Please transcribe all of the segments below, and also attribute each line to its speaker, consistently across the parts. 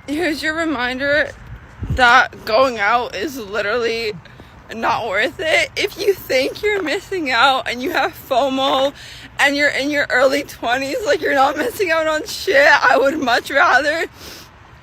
Speaker 1: Here's your reminder that going out is literally not worth it. If you think you're missing out and you have FOMO and you're in your early 20s, like you're not missing out on shit, I would much rather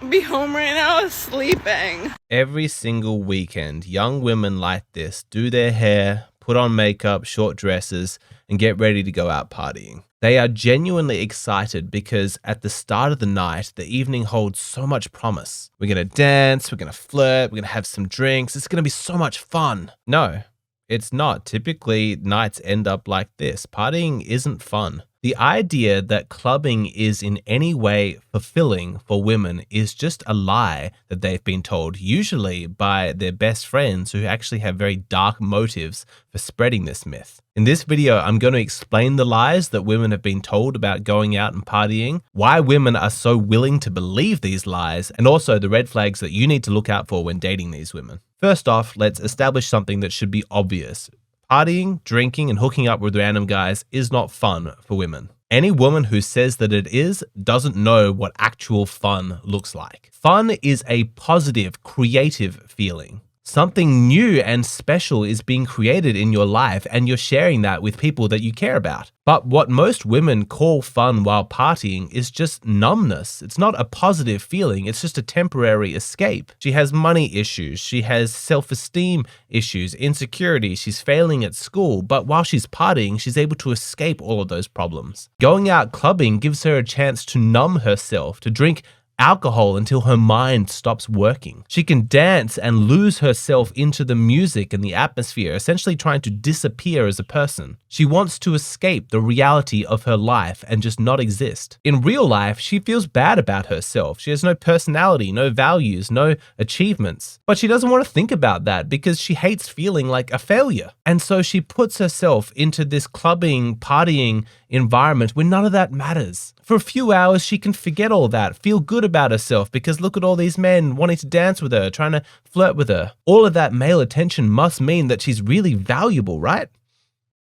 Speaker 1: be home right now sleeping.
Speaker 2: Every single weekend, young women like this do their hair, put on makeup, short dresses, and get ready to go out partying. They are genuinely excited because at the start of the night, the evening holds so much promise. We're going to dance, we're going to flirt, we're going to have some drinks. It's going to be so much fun. No, it's not. Typically, nights end up like this. Partying isn't fun. The idea that clubbing is in any way fulfilling for women is just a lie that they've been told, usually by their best friends who actually have very dark motives for spreading this myth. In this video, I'm going to explain the lies that women have been told about going out and partying, why women are so willing to believe these lies, and also the red flags that you need to look out for when dating these women. First off, let's establish something that should be obvious. Partying, drinking, and hooking up with random guys is not fun for women. Any woman who says that it is doesn't know what actual fun looks like. Fun is a positive, creative feeling. Something new and special is being created in your life and you're sharing that with people that you care about. But what most women call fun while partying is just numbness. It's not a positive feeling, it's just a temporary escape. She has money issues, she has self-esteem issues, insecurity, she's failing at school, but while she's partying, she's able to escape all of those problems. Going out clubbing gives her a chance to numb herself, to drink alcohol until her mind stops working. She can dance and lose herself into the music and the atmosphere, essentially trying to disappear as a person. She wants to escape the reality of her life and just not exist. In real life, she feels bad about herself. She has no personality, no values, no achievements. But she doesn't want to think about that because she hates feeling like a failure. And so she puts herself into this clubbing, partying environment where none of that matters. For a few hours, she can forget all that, feel good about herself because look at all these men wanting to dance with her, trying to flirt with her. All of that male attention must mean that she's really valuable, right?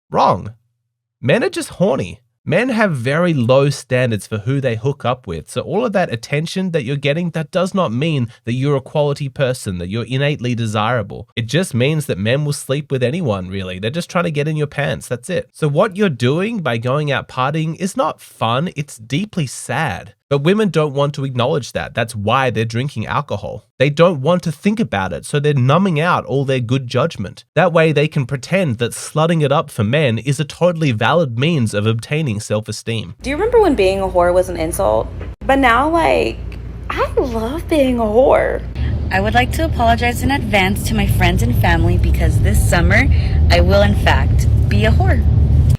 Speaker 2: Wrong. Men are just horny. Men have very low standards for who they hook up with. So all of that attention that you're getting, that does not mean that you're a quality person, that you're innately desirable. It just means that men will sleep with anyone, really. They're just trying to get in your pants. That's it. So what you're doing by going out partying is not fun. It's deeply sad. But women don't want to acknowledge that. That's why they're drinking alcohol. They don't want to think about it, so they're numbing out all their good judgment. That way they can pretend that slutting it up for men is a totally valid means of obtaining self-esteem.
Speaker 3: Do you remember when being a whore was an insult? But now, I love being a whore.
Speaker 4: I would like to apologize in advance to my friends and family because this summer I will in fact be a whore.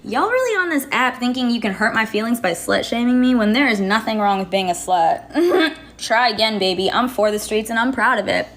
Speaker 5: Y'all really on this app thinking you can hurt my feelings by slut shaming me when there is nothing wrong with being a slut? Try again, baby. I'm for the streets and I'm proud of it.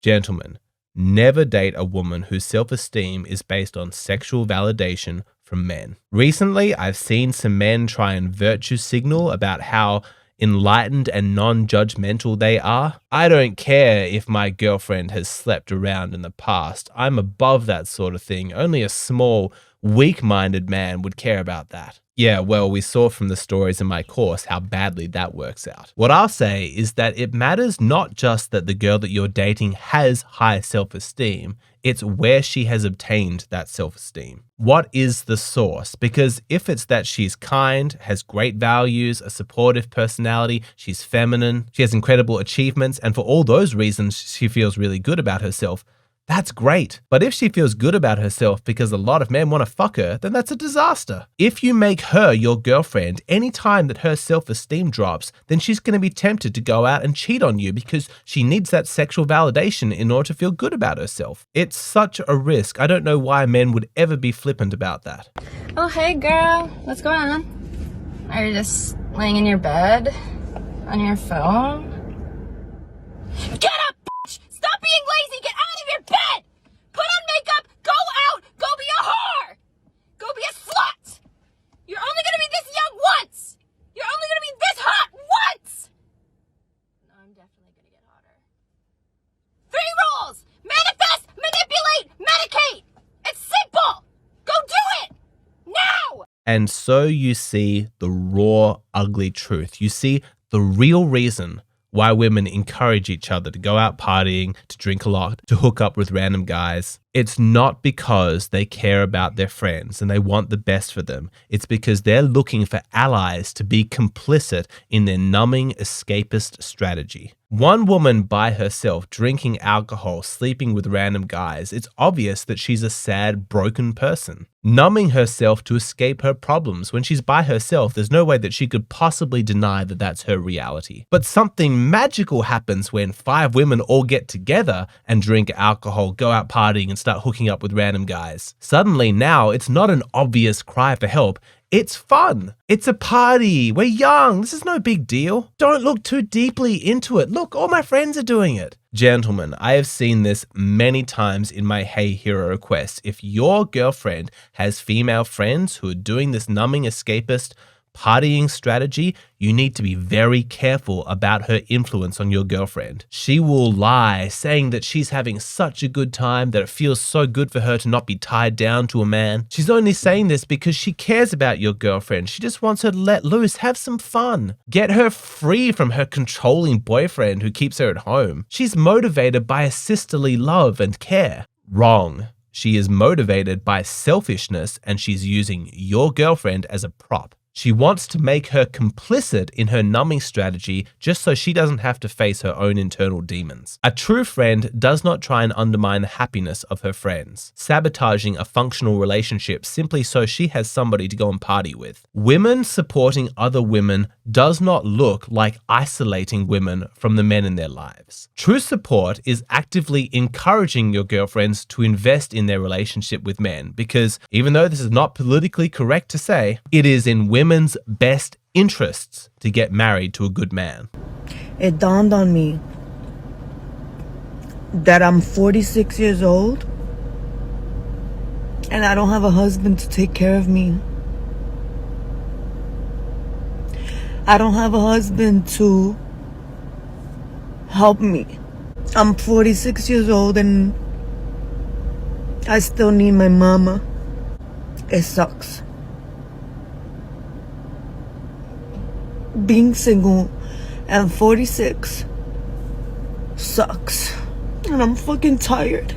Speaker 2: Gentlemen, never date a woman whose self-esteem is based on sexual validation from men. Recently, I've seen some men try and virtue signal about how enlightened and non-judgmental they are. I don't care if my girlfriend has slept around in the past. I'm above that sort of thing. Only a small, weak-minded man would care about that. Yeah, well, we saw from the stories in my course how badly that works out. What I'll say is that it matters not just that the girl that you're dating has high self-esteem, it's where she has obtained that self-esteem. What is the source? Because if it's that she's kind, has great values, a supportive personality, she's feminine, she has incredible achievements, and for all those reasons she feels really good about herself, that's great. But if she feels good about herself because a lot of men want to fuck her, then that's a disaster. If you make her your girlfriend, any time that her self-esteem drops, then she's going to be tempted to go out and cheat on you because she needs that sexual validation in order to feel good about herself. It's such a risk. I don't know why men would ever be flippant about that.
Speaker 6: Oh, hey girl, what's going on? Are you just laying in your bed on your phone? Get up, bitch! Stop being lazy! Get out of your bed! Put on makeup! Go out! Go be a whore! Go be a slut! You're only gonna be this young once! You're only gonna be this hot once! No, I'm definitely gonna get hotter. 3 rules! Manifest, manipulate, medicate! It's simple! Go do it! Now!
Speaker 2: And so you see the raw, ugly truth. You see the real reason why women encourage each other to go out partying, to drink a lot, to hook up with random guys. It's not because they care about their friends and they want the best for them. It's because they're looking for allies to be complicit in their numbing escapist strategy. One woman by herself drinking alcohol, sleeping with random guys, it's obvious that she's a sad, broken person. Numbing herself to escape her problems. When she's by herself, there's no way that she could possibly deny that that's her reality. But something magical happens when 5 women all get together and drink alcohol, go out partying and start hooking up with random guys. Suddenly now it's not an obvious cry for help. It's fun. It's a party. We're young. This is no big deal. Don't look too deeply into it. Look, all my friends are doing it. Gentlemen, I have seen this many times in my Hey Hero requests. If your girlfriend has female friends who are doing this numbing escapist partying strategy, you need to be very careful about her influence on your girlfriend. She will lie, saying that she's having such a good time, that it feels so good for her to not be tied down to a man. She's only saying this because she cares about your girlfriend. She just wants her to let loose, have some fun. Get her free from her controlling boyfriend who keeps her at home. She's motivated by a sisterly love and care. Wrong. She is motivated by selfishness, and she's using your girlfriend as a prop. She wants to make her complicit in her numbing strategy just so she doesn't have to face her own internal demons. A true friend does not try and undermine the happiness of her friends, sabotaging a functional relationship simply so she has somebody to go and party with. Women supporting other women does not look like isolating women from the men in their lives. True support is actively encouraging your girlfriends to invest in their relationship with men because, even though this is not politically correct to say, it is in women's best interests to get married to a good man.
Speaker 7: It dawned on me that I'm 46 years old and I don't have a husband to take care of me. I don't have a husband to help me. I'm 46 years old and I still need my mama. It sucks. Being single at 46 sucks. And I'm fucking tired.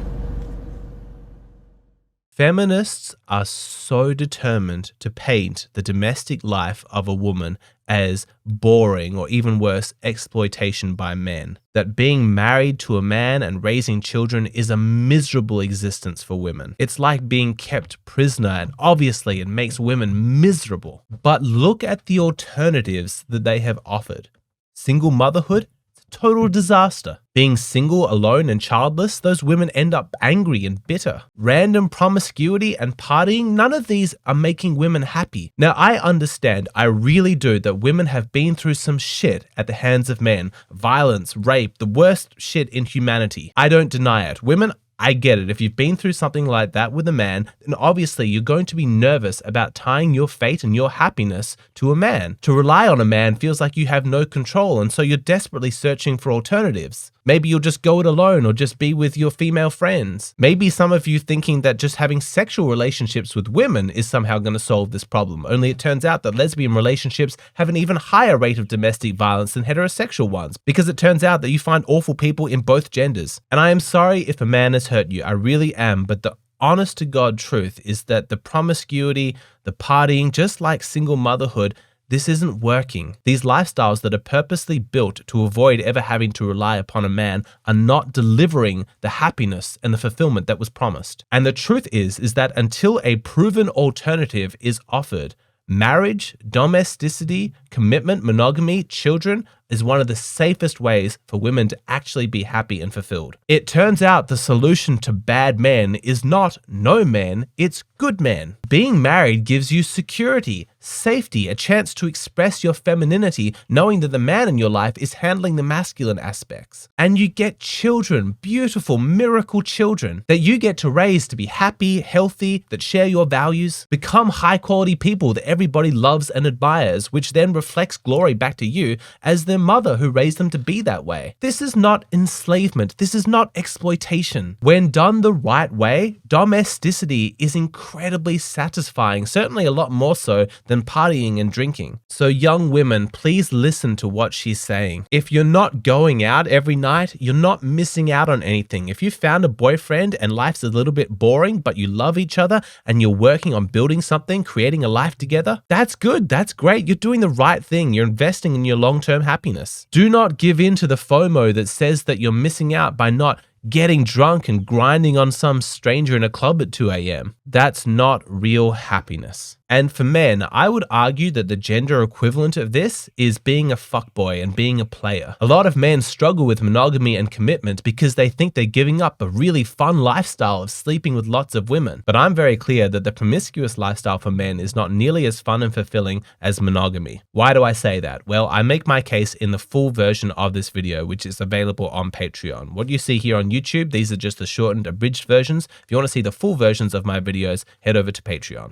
Speaker 2: Feminists are so determined to paint the domestic life of a woman as boring or even worse, exploitation by men. That being married to a man and raising children is a miserable existence for women. It's like being kept prisoner, and obviously it makes women miserable. But look at the alternatives that they have offered. Single motherhood? Total disaster. Being single, alone, and childless, those women end up angry and bitter. Random promiscuity and partying, none of these are making women happy. Now, I understand, I really do, that women have been through some shit at the hands of men. Violence, rape, the worst shit in humanity. I don't deny it. Women, I get it. If you've been through something like that with a man, then obviously you're going to be nervous about tying your fate and your happiness to a man. To rely on a man feels like you have no control, and so you're desperately searching for alternatives. Maybe you'll just go it alone or just be with your female friends. Maybe some of you thinking that just having sexual relationships with women is somehow going to solve this problem, only it turns out that lesbian relationships have an even higher rate of domestic violence than heterosexual ones, because it turns out that you find awful people in both genders. And I am sorry if a man has hurt you, I really am, but the honest to God truth is that the promiscuity, the partying, just like single motherhood, this isn't working. These lifestyles that are purposely built to avoid ever having to rely upon a man are not delivering the happiness and the fulfillment that was promised. And the truth is that until a proven alternative is offered, marriage, domesticity, commitment, monogamy, children is one of the safest ways for women to actually be happy and fulfilled. It turns out the solution to bad men is not no men, it's good men. Being married gives you security, safety, a chance to express your femininity, knowing that the man in your life is handling the masculine aspects. And you get children, beautiful, miracle children that you get to raise to be happy, healthy, that share your values, become high quality people that everybody loves and admires, which then reflects glory back to you as the their mother who raised them to be that way. This is not enslavement. This is not exploitation. When done the right way, domesticity is incredibly satisfying, certainly a lot more so than partying and drinking. So young women, please listen to what she's saying. If you're not going out every night, you're not missing out on anything. If you found a boyfriend and life's a little bit boring, but you love each other and you're working on building something, creating a life together, that's good. That's great. You're doing the right thing. You're investing in your long-term happiness. Do not give in to the FOMO that says that you're missing out by not getting drunk and grinding on some stranger in a club at 2 a.m. That's not real happiness. And for men, I would argue that the gender equivalent of this is being a fuckboy and being a player. A lot of men struggle with monogamy and commitment because they think they're giving up a really fun lifestyle of sleeping with lots of women. But I'm very clear that the promiscuous lifestyle for men is not nearly as fun and fulfilling as monogamy. Why do I say that? Well, I make my case in the full version of this video, which is available on Patreon. What you see here on YouTube, these are just the shortened, abridged versions. If you want to see the full versions of my videos, head over to Patreon.